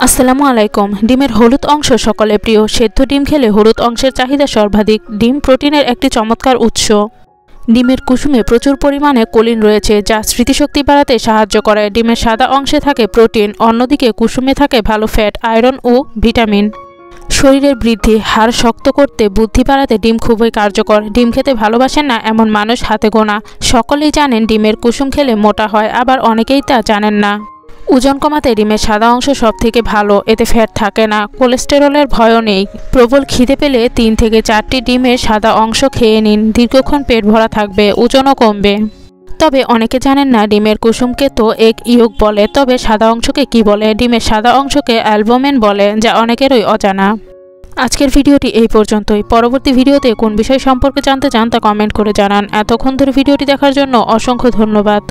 আসসালামু আলাইকুম। ডিমের হলুদ অংশ সকলের প্রিয়। সেদ্ধ ডিম খেলে হলুদ অংশের চাহিদা সর্বাধিক। ডিম প্রোটিনের একটি চমৎকার উৎস। ডিমের কুসুমে প্রচুর পরিমাণে কোলিন রয়েছে, যা স্মৃতিশক্তি বাড়াতে সাহায্য করে। ডিমের সাদা অংশে থাকে প্রোটিন, অন্যদিকে কুসুমে থাকে ভালো ফ্যাট, আয়রন ও ভিটামিন। শরীরের বৃদ্ধি, হাড় শক্ত করতে, বুদ্ধি বাড়াতে ডিম খুবই কার্যকর। ডিম খেতে ভালোবাসেন না এমন মানুষ হাতে গোনা। সকলেই জানেন ডিমের কুসুম খেলে মোটা হয়, আবার অনেকেই তা জানেন না। ওজন কমাতে ডিমের সাদা অংশ সবথেকে ভালো, এতে ফ্যাট থাকে না, কোলেস্টেরলের ভয়ও নেই। প্রবল খিদে পেলে 3 থেকে 4টি ডিমের সাদা অংশ খেয়ে নিন, দীর্ঘক্ষণ পেট ভরা থাকবে, ওজনও কমবে। তবে অনেকে জানেন না ডিমের কুসুমকে তো এগ ইয়ক বলে, তবে সাদা অংশকে কি বলে? ডিমের সাদা অংশকে অ্যালবুমিন বলে, যা অনেকেরই অজানা। আজকের ভিডিওটি এই পর্যন্তই। পরবর্তী ভিডিওতে কোন বিষয় সম্পর্কে জানতে চান তা কমেন্ট করে জানান। এতক্ষণ ধরে ভিডিওটি দেখার জন্য অসংখ্য ধন্যবাদ।